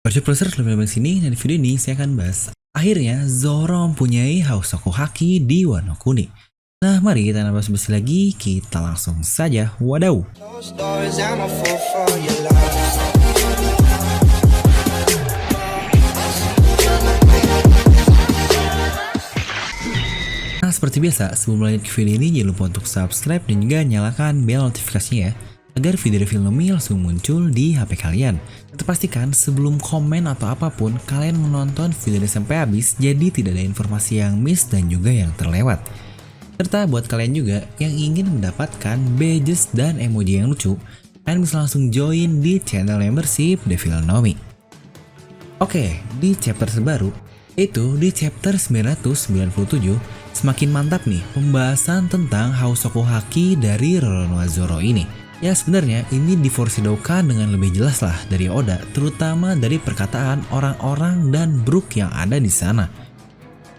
Browser lebih sini dan di video ini saya akan bahas akhirnya Zoro mempunyai Hausoku Haki di Wano Kuni. Nah mari kita bahas basi lagi, kita langsung saja wadaw. Nah seperti biasa sebelum lanjut ke video ini jangan lupa untuk subscribe dan juga nyalakan bel notifikasinya ya, agar video review Nomi langsung muncul di HP kalian. Dan pastikan sebelum komen atau apapun kalian menonton video ini sampai habis, jadi tidak ada informasi yang miss dan juga yang terlewat. Serta buat kalian juga yang ingin mendapatkan badges dan emoji yang lucu, kalian bisa langsung join di channel membership Devil Nomi. Oke, di chapter terbaru, yaitu di chapter 997, semakin mantap nih pembahasan tentang Hausoku Haki dari Roronoa Zoro ini. Ya sebenarnya ini diforeshadowkan dengan lebih jelas lah dari Oda, terutama dari perkataan orang-orang dan Brook yang ada di sana.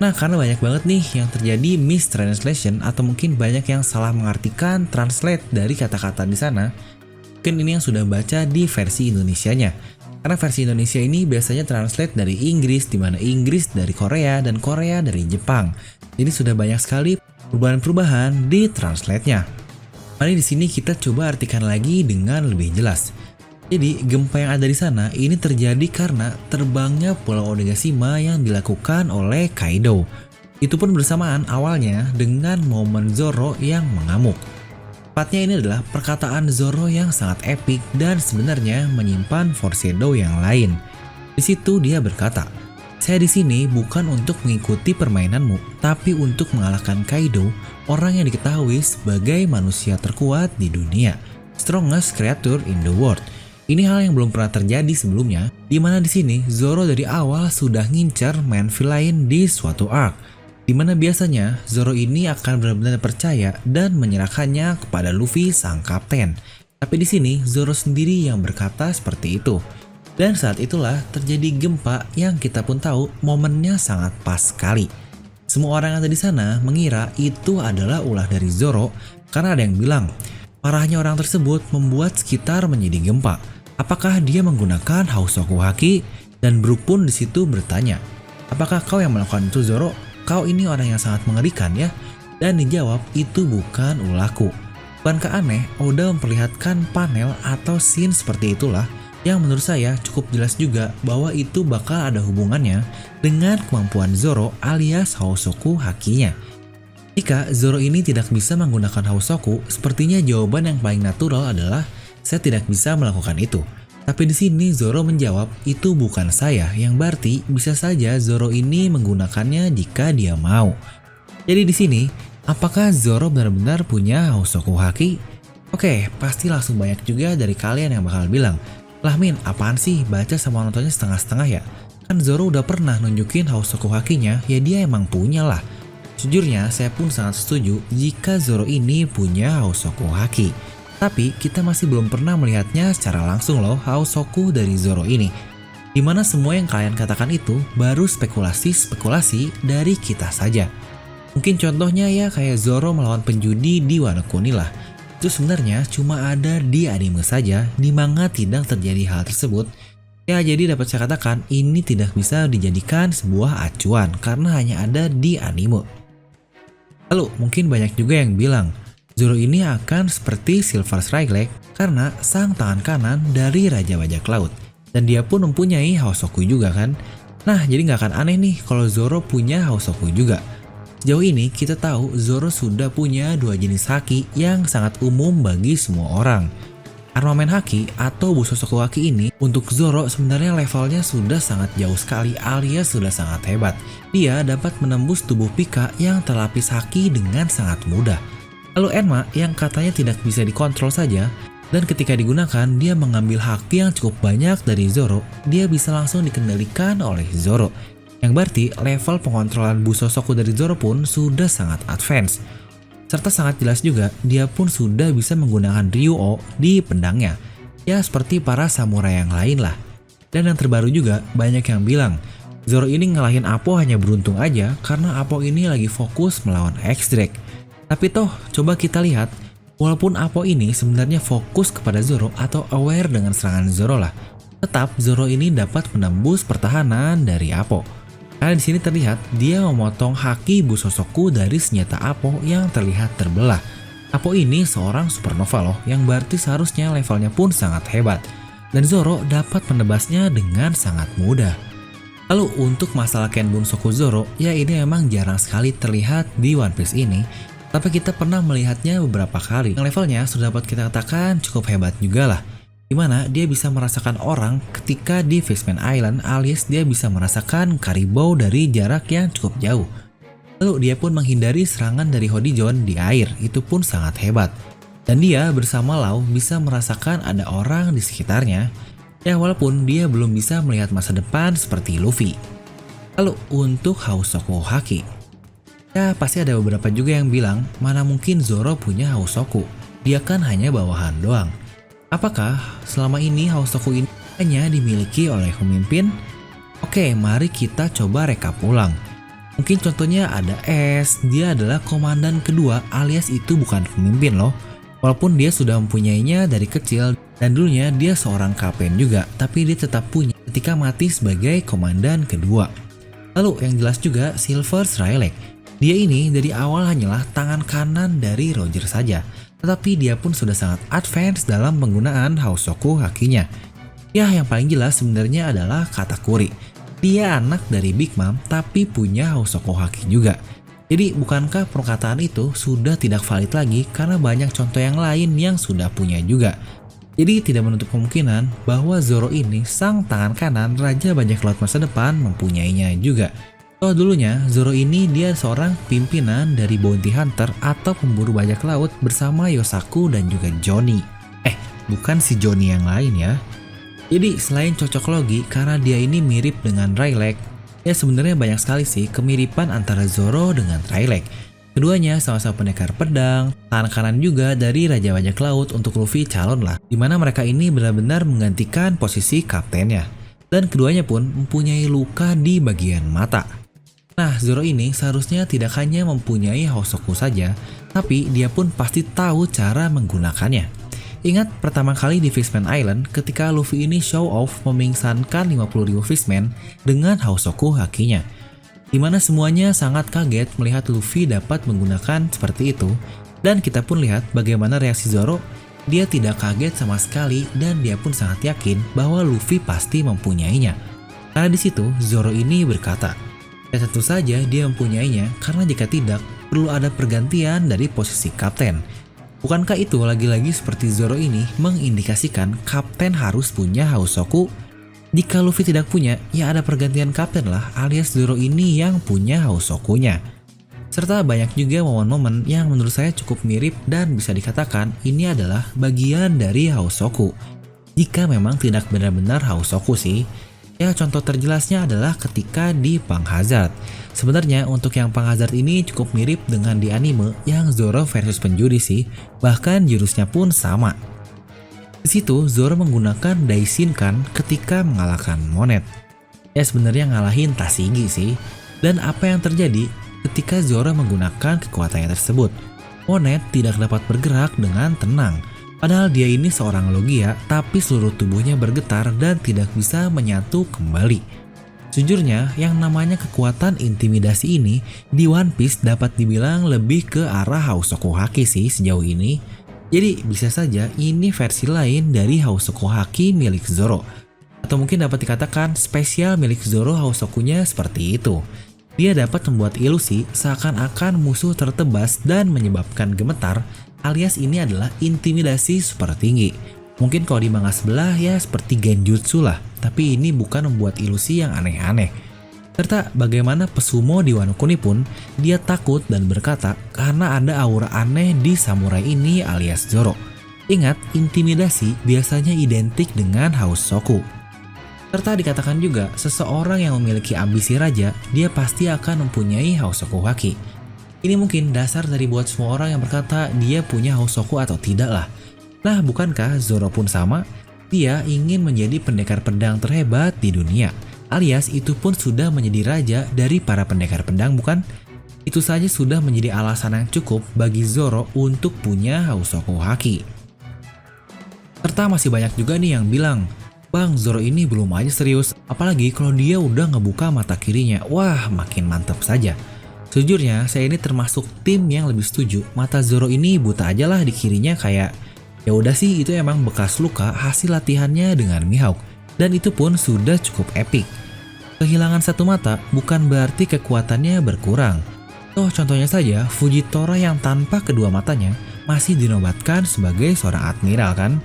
Nah karena banyak banget nih yang terjadi mistranslation atau mungkin banyak yang salah mengartikan translate dari kata-kata di sana. Mungkin ini yang sudah baca di versi Indonesianya. Karena versi Indonesia ini biasanya translate dari Inggris, di mana Inggris dari Korea dan Korea dari Jepang. Jadi sudah banyak sekali perubahan-perubahan di translate-nya. Mari di sini kita coba artikan lagi dengan lebih jelas. Jadi gempa yang ada di sana ini terjadi karena terbangnya Pulau Onigashima yang dilakukan oleh Kaido. Itu pun bersamaan awalnya dengan momen Zoro yang mengamuk. Tepatnya ini adalah perkataan Zoro yang sangat epik dan sebenarnya menyimpan foreshadow yang lain. Di situ dia berkata, "Saya di sini bukan untuk mengikuti permainanmu, tapi untuk mengalahkan Kaido, orang yang diketahui sebagai manusia terkuat di dunia, strongest creature in the world." Ini hal yang belum pernah terjadi sebelumnya, di mana di sini Zoro dari awal sudah ngincar main villain di suatu arc, di mana biasanya Zoro ini akan benar-benar percaya dan menyerahkannya kepada Luffy sang kapten. Tapi di sini Zoro sendiri yang berkata seperti itu. Dan saat itulah terjadi gempa yang kita pun tahu momennya sangat pas sekali. Semua orang yang ada di sana mengira itu adalah ulah dari Zoro karena ada yang bilang parahnya orang tersebut membuat sekitar menjadi gempa. Apakah dia menggunakan Hausoku Haki? Dan Brook pun di situ bertanya, apakah kau yang melakukan itu Zoro? Kau ini orang yang sangat mengerikan ya. Dan dijawab itu bukan ulahku. Bukankah aneh Oda memperlihatkan panel atau scene seperti itulah yang menurut saya cukup jelas juga bahwa itu bakal ada hubungannya dengan kemampuan Zoro alias Hausoku Hakinya. Jika Zoro ini tidak bisa menggunakan Hausoku, sepertinya jawaban yang paling natural adalah saya tidak bisa melakukan itu. Tapi di sini Zoro menjawab itu bukan saya, yang berarti bisa saja Zoro ini menggunakannya jika dia mau. Jadi di sini, apakah Zoro benar-benar punya Hausoku Haki? Oke, pasti langsung banyak juga dari kalian yang bakal bilang, "Lah Min, apaan sih baca sama nontonnya setengah-setengah ya? Kan Zoro udah pernah nunjukin Hausoku Hakinya, ya dia emang punya lah." Sejujurnya saya pun sangat setuju jika Zoro ini punya Hausoku Haki. Tapi kita masih belum pernah melihatnya secara langsung loh Hausoku dari Zoro ini. Dimana semua yang kalian katakan itu baru spekulasi-spekulasi dari kita saja. Mungkin contohnya ya kayak Zoro melawan penjudi di Wano Kuni lah. Itu sebenarnya cuma ada di anime saja, di manga tidak terjadi hal tersebut. Ya jadi dapat saya katakan ini tidak bisa dijadikan sebuah acuan karena hanya ada di anime. Lalu mungkin banyak juga yang bilang Zoro ini akan seperti Silver Strike Leg karena sang tangan kanan dari Raja Bajak Laut. Dan dia pun mempunyai Hausoku juga kan. Nah jadi nggak akan aneh nih kalau Zoro punya Hausoku juga. Sejauh ini kita tahu Zoro sudah punya dua jenis haki yang sangat umum bagi semua orang. Armamen haki atau Bushoku Haki ini untuk Zoro sebenarnya levelnya sudah sangat jauh sekali alias sudah sangat hebat. Dia dapat menembus tubuh Pika yang terlapis haki dengan sangat mudah. Lalu Enma yang katanya tidak bisa dikontrol saja, dan ketika digunakan dia mengambil haki yang cukup banyak dari Zoro, dia bisa langsung dikendalikan oleh Zoro. Yang berarti level pengontrolan Bushoku dari Zoro pun sudah sangat advance. Serta sangat jelas juga dia pun sudah bisa menggunakan Ryuo di pedangnya. Ya seperti para samurai yang lain lah. Dan yang terbaru juga banyak yang bilang Zoro ini ngalahin Apo hanya beruntung aja karena Apo ini lagi fokus melawan X-Drake. Tapi toh coba kita lihat, walaupun Apo ini sebenarnya fokus kepada Zoro atau aware dengan serangan Zoro lah. Tetap Zoro ini dapat menembus pertahanan dari Apo. Karena di sini terlihat dia memotong haki Busosoku dari senjata Apo yang terlihat terbelah. Apo ini seorang supernova loh, yang berarti seharusnya levelnya pun sangat hebat. Dan Zoro dapat menebasnya dengan sangat mudah. Lalu untuk masalah Ken Bunsoku Zoro, ya ini memang jarang sekali terlihat di One Piece ini. Tapi kita pernah melihatnya beberapa kali. Yang levelnya sudah dapat kita katakan cukup hebat juga lah. Dimana dia bisa merasakan orang ketika di Fishman Island, alias dia bisa merasakan karibau dari jarak yang cukup jauh. Lalu dia pun menghindari serangan dari Hodijon di air, itu pun sangat hebat. Dan dia bersama Lau bisa merasakan ada orang di sekitarnya. Ya walaupun dia belum bisa melihat masa depan seperti Luffy. Lalu untuk Hausoku Haki. Ya pasti ada beberapa juga yang bilang mana mungkin Zoro punya Hausoku. Dia kan hanya bawahan doang. Apakah selama ini Hausoku ini hanya dimiliki oleh pemimpin? Oke, mari kita coba rekap ulang. Mungkin contohnya ada S, dia adalah komandan kedua alias itu bukan pemimpin loh. Walaupun dia sudah mempunyainya dari kecil dan dulunya dia seorang kapten juga, tapi dia tetap punya ketika mati sebagai komandan kedua. Lalu yang jelas juga Silver Rayleigh. Dia ini dari awal hanyalah tangan kanan dari Roger saja, tetapi dia pun sudah sangat advance dalam penggunaan Hausoku Hakinya. Ya yang paling jelas sebenarnya adalah Katakuri. Dia anak dari Big Mom tapi punya Hausoku Haki juga. Jadi bukankah perkataan itu sudah tidak valid lagi karena banyak contoh yang lain yang sudah punya juga. Jadi tidak menutup kemungkinan bahwa Zoro ini sang tangan kanan Raja Bajak Laut masa depan mempunyainya juga. So dulunya Zoro ini dia seorang pimpinan dari bounty hunter atau pemburu bajak laut bersama Yosaku dan juga Johnny. Bukan si Johnny yang lain ya. Jadi selain cocok logi karena dia ini mirip dengan Rayleigh, ya sebenarnya banyak sekali sih kemiripan antara Zoro dengan Rayleigh. Keduanya sama-sama pendekar pedang, tangan kanan juga dari Raja Bajak Laut untuk Luffy calon lah. Dimana mereka ini benar-benar menggantikan posisi kaptennya. Dan keduanya pun mempunyai luka di bagian mata. Nah Zoro ini seharusnya tidak hanya mempunyai Hausoku saja, tapi dia pun pasti tahu cara menggunakannya. Ingat pertama kali di Fishman Island ketika Luffy ini show off memingsankan 50.000 fishman dengan Hausoku Hakinya. Dimana semuanya sangat kaget melihat Luffy dapat menggunakan seperti itu. Dan kita pun lihat bagaimana reaksi Zoro. Dia tidak kaget sama sekali dan dia pun sangat yakin bahwa Luffy pasti mempunyainya. Karena di situ Zoro ini berkata, ya tentu saja dia mempunyainya karena jika tidak perlu ada pergantian dari posisi kapten. Bukankah itu lagi-lagi seperti Zoro ini mengindikasikan kapten harus punya Hausoku? Jika Luffy tidak punya, ya ada pergantian kapten lah alias Zoro ini yang punya Hausokunya. Serta banyak juga momen-momen yang menurut saya cukup mirip dan bisa dikatakan ini adalah bagian dari Hausoku. Jika memang tidak benar-benar Hausoku sih. Ya contoh terjelasnya adalah ketika di Punk Hazard. Sebenarnya untuk yang Punk Hazard ini cukup mirip dengan di anime yang Zoro versus penjudi sih, bahkan jurusnya pun sama. Di situ Zoro menggunakan Daishinkan ketika mengalahkan Monet. Ya sebenarnya ngalahin Tashigi sih. Dan apa yang terjadi ketika Zoro menggunakan kekuatannya tersebut? Monet tidak dapat bergerak dengan tenang. Padahal dia ini seorang Logia, tapi seluruh tubuhnya bergetar dan tidak bisa menyatu kembali. Sejujurnya, yang namanya kekuatan intimidasi ini di One Piece dapat dibilang lebih ke arah Hausoku Haki sih sejauh ini. Jadi bisa saja ini versi lain dari Hausoku Haki milik Zoro. Atau mungkin dapat dikatakan spesial milik Zoro Hausokunya seperti itu. Dia dapat membuat ilusi seakan-akan musuh tertebas dan menyebabkan gemetar, alias ini adalah intimidasi super tinggi. Mungkin kalau di manga sebelah ya seperti Genjutsu lah, tapi ini bukan membuat ilusi yang aneh-aneh. Serta bagaimana Pesumo di Wano Kuni pun dia takut dan berkata karena ada aura aneh di samurai ini alias Zoro. Ingat, intimidasi biasanya identik dengan Hausoku. Serta dikatakan juga seseorang yang memiliki ambisi raja, dia pasti akan mempunyai Hausoku Haki. Ini mungkin dasar dari buat semua orang yang berkata dia punya Hausoku atau tidak lah. Nah bukankah Zoro pun sama? Dia ingin menjadi pendekar pedang terhebat di dunia. Alias itu pun sudah menjadi raja dari para pendekar pedang bukan? Itu saja sudah menjadi alasan yang cukup bagi Zoro untuk punya Hausoku Haki. Serta masih banyak juga nih yang bilang, Bang, Zoro ini belum aja serius, apalagi kalau dia udah ngebuka mata kirinya. Wah, makin mantap saja. Sejujurnya, saya ini termasuk tim yang lebih setuju. Mata Zoro ini buta aja lah di kirinya kayak ya udah sih itu emang bekas luka hasil latihannya dengan Mihawk. Dan itu pun sudah cukup epic. Kehilangan satu mata bukan berarti kekuatannya berkurang. Toh contohnya saja Fujitora yang tanpa kedua matanya masih dinobatkan sebagai seorang admiral kan?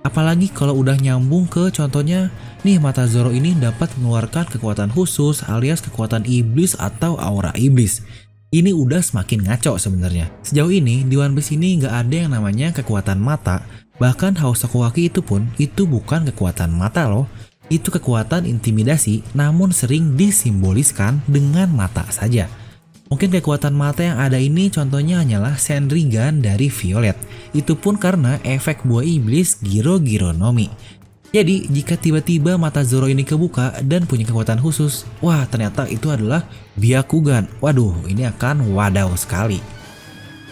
Apalagi kalau udah nyambung ke contohnya, nih mata Zoro ini dapat mengeluarkan kekuatan khusus alias kekuatan iblis atau aura iblis. Ini udah semakin ngaco sebenarnya. Sejauh ini di One Piece ini nggak ada yang namanya kekuatan mata. Bahkan Hausakuhaki itu pun itu bukan kekuatan mata loh. Itu kekuatan intimidasi namun sering disimboliskan dengan mata saja. Mungkin kekuatan mata yang ada ini contohnya hanyalah Senrigan dari Violet. Itu pun karena efek buah iblis Giro Giro no Mi. Jadi jika tiba-tiba mata Zoro ini kebuka dan punya kekuatan khusus, wah ternyata itu adalah Byakugan. Waduh, ini akan wadaw sekali.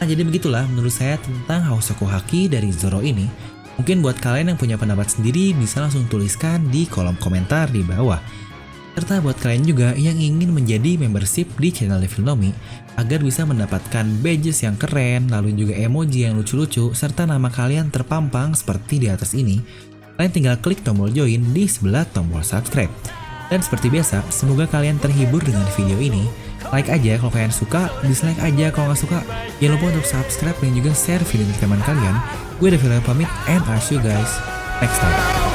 Nah jadi begitulah menurut saya tentang Hausakuhaki dari Zoro ini. Mungkin buat kalian yang punya pendapat sendiri bisa langsung tuliskan di kolom komentar di bawah. Serta buat kalian juga yang ingin menjadi membership di channel Devil No Mi agar bisa mendapatkan badges yang keren, lalu juga emoji yang lucu-lucu, serta nama kalian terpampang seperti di atas ini, kalian tinggal klik tombol join di sebelah tombol subscribe. Dan seperti biasa, semoga kalian terhibur dengan video ini. Like aja kalau kalian suka, dislike aja kalau nggak suka. Jangan lupa untuk subscribe dan juga share video ini ke teman kalian. Gue Devil No Mi pamit and I'll see you guys next time.